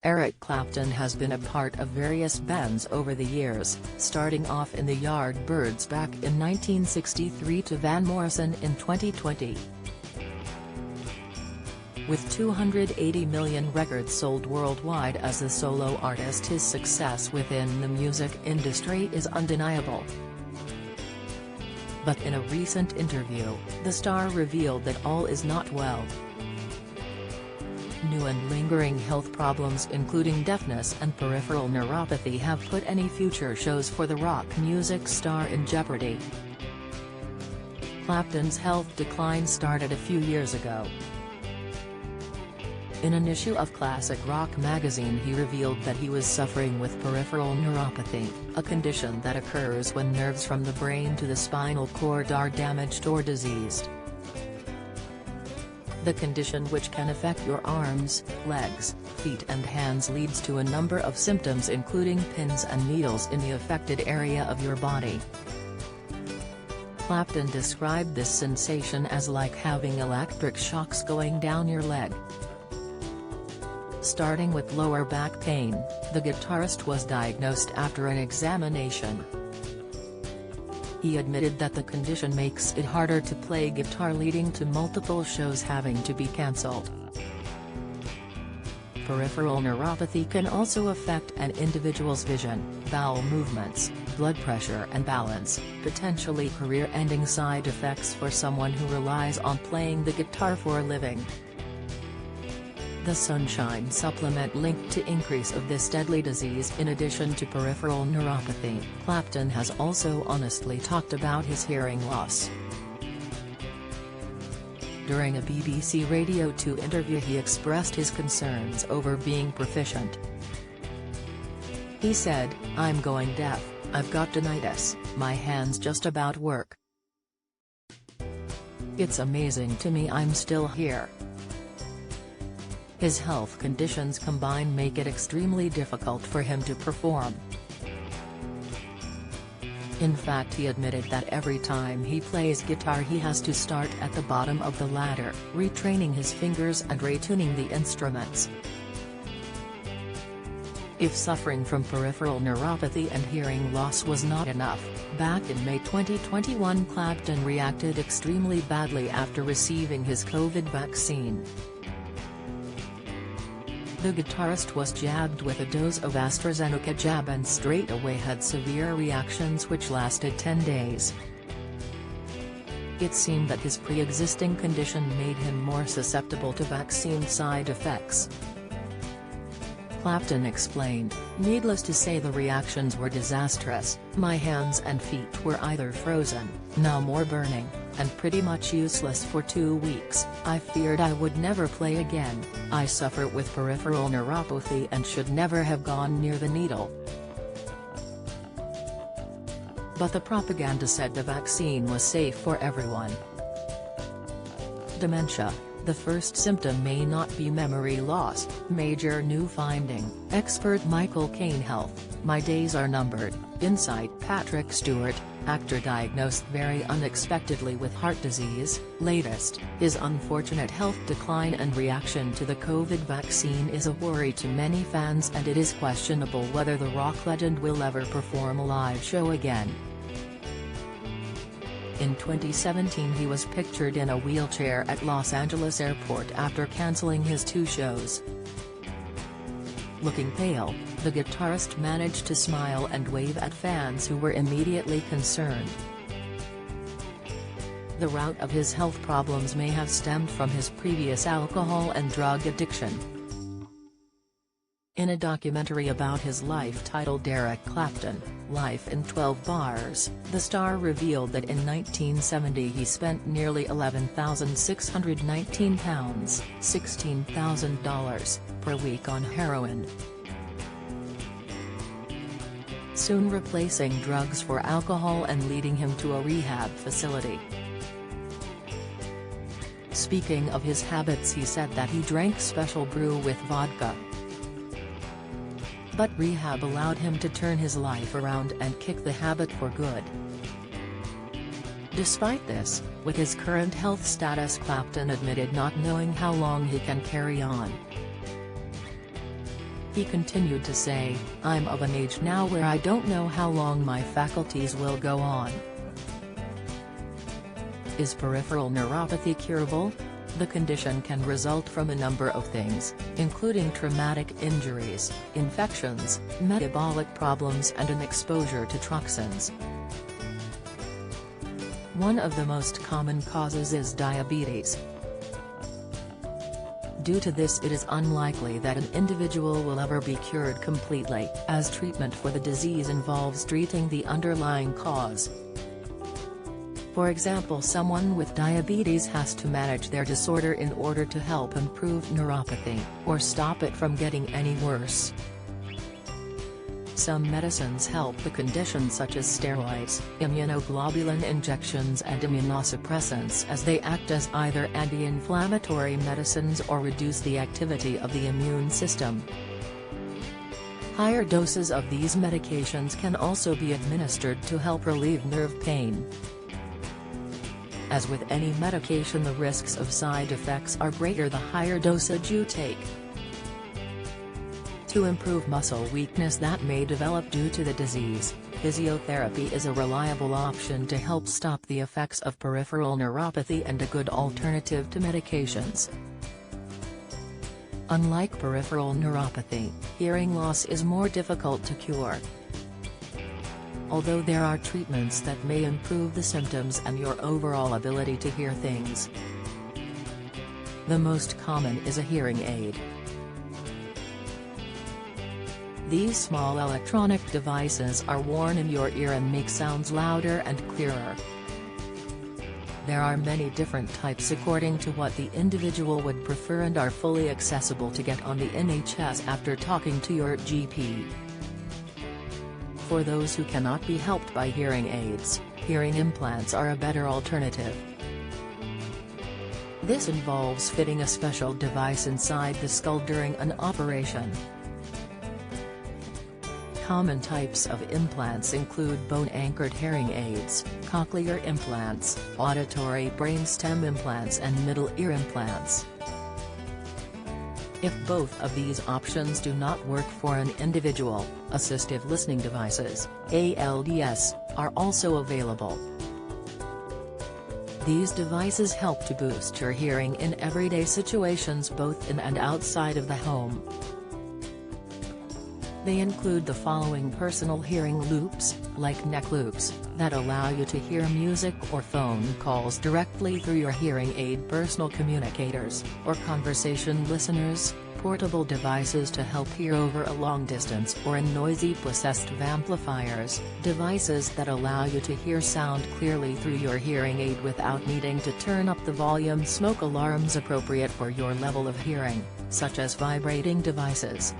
Eric Clapton has been a part of various bands over the years, starting off in the Yardbirds back in 1963 to Van Morrison in 2020. With 280 million records sold worldwide as a solo artist, his success within the music industry is undeniable. But in a recent interview, the star revealed that all is not well. New and lingering health problems including deafness and peripheral neuropathy have put any future shows for the rock music star in jeopardy. Clapton's health decline started a few years ago. In an issue of Classic Rock magazine, he revealed that he was suffering with peripheral neuropathy, a condition that occurs when nerves from the brain to the spinal cord are damaged or diseased. The condition, which can affect your arms, legs, feet and hands, leads to a number of symptoms including pins and needles in the affected area of your body. Clapton described this sensation as like having electric shocks going down your leg. Starting with lower back pain, the guitarist was diagnosed after an examination. He admitted that the condition makes it harder to play guitar, leading to multiple shows having to be cancelled. Peripheral neuropathy can also affect an individual's vision, bowel movements, blood pressure and balance, potentially career-ending side effects for someone who relies on playing the guitar for a living. The Sunshine supplement linked to increase of this deadly disease. In addition to peripheral neuropathy, Clapton has also honestly talked about his hearing loss. During a BBC Radio 2 interview, he expressed his concerns over being proficient. He said, "I'm going deaf, I've got tinnitus, my hands just about work. It's amazing to me I'm still here." His health conditions combined make it extremely difficult for him to perform. In fact, he admitted that every time he plays guitar he has to start at the bottom of the ladder, retraining his fingers and retuning the instruments. If suffering from peripheral neuropathy and hearing loss was not enough, back in May 2021 Clapton reacted extremely badly after receiving his COVID vaccine. The guitarist was jabbed with a dose of AstraZeneca jab and straight away had severe reactions which lasted 10 days. It seemed that his pre-existing condition made him more susceptible to vaccine side effects. Clapton explained, "Needless to say, the reactions were disastrous. My hands and feet were either frozen, now more burning, and pretty much useless for 2 weeks. I feared I would never play again. I suffer with peripheral neuropathy and should never have gone near the needle." But the propaganda said the vaccine was safe for everyone. Dementia. The first symptom may not be memory loss, major new finding, expert Michael Caine. Health, my days are numbered, insight Patrick Stewart, actor diagnosed very unexpectedly with heart disease. Latest, his unfortunate health decline and reaction to the COVID vaccine is a worry to many fans, and it is questionable whether the rock legend will ever perform a live show again. In 2017 he was pictured in a wheelchair at Los Angeles airport after cancelling his 2 shows. Looking pale, the guitarist managed to smile and wave at fans who were immediately concerned. The root of his health problems may have stemmed from his previous alcohol and drug addiction. In a documentary about his life titled Eric Clapton, Life in 12 Bars, the star revealed that in 1970 he spent nearly £11,619 $16,000 per week on heroin, soon replacing drugs for alcohol and leading him to a rehab facility. Speaking of his habits, he said that he drank special brew with vodka. But rehab allowed him to turn his life around and kick the habit for good. Despite this, with his current health status, Clapton admitted not knowing how long he can carry on. He continued to say, "I'm of an age now where I don't know how long my faculties will go on." Is peripheral neuropathy curable? The condition can result from a number of things, including traumatic injuries, infections, metabolic problems and an exposure to toxins. One of the most common causes is diabetes. Due to this, it is unlikely that an individual will ever be cured completely, as treatment for the disease involves treating the underlying cause. For example, someone with diabetes has to manage their disorder in order to help improve neuropathy, or stop it from getting any worse. Some medicines help the condition, such as steroids, immunoglobulin injections and immunosuppressants, as they act as either anti-inflammatory medicines or reduce the activity of the immune system. Higher doses of these medications can also be administered to help relieve nerve pain. As with any medication, the risks of side effects are greater the higher dosage you take. To improve muscle weakness that may develop due to the disease, physiotherapy is a reliable option to help stop the effects of peripheral neuropathy and a good alternative to medications. Unlike peripheral neuropathy, hearing loss is more difficult to cure. Although there are treatments that may improve the symptoms and your overall ability to hear things. The most common is a hearing aid. These small electronic devices are worn in your ear and make sounds louder and clearer. There are many different types according to what the individual would prefer and are fully accessible to get on the NHS after talking to your GP. For those who cannot be helped by hearing aids, hearing implants are a better alternative. This involves fitting a special device inside the skull during an operation. Common types of implants include bone-anchored hearing aids, cochlear implants, auditory brainstem implants and middle ear implants. If both of these options do not work for an individual, assistive listening devices, ALDS, are also available. These devices help to boost your hearing in everyday situations both in and outside of the home. They include the following: personal hearing loops, like neck loops, that allow you to hear music or phone calls directly through your hearing aid, personal communicators, or conversation listeners, portable devices to help hear over a long distance or in noisy assistive amplifiers, devices that allow you to hear sound clearly through your hearing aid without needing to turn up the volume, smoke alarms appropriate for your level of hearing, such as vibrating devices.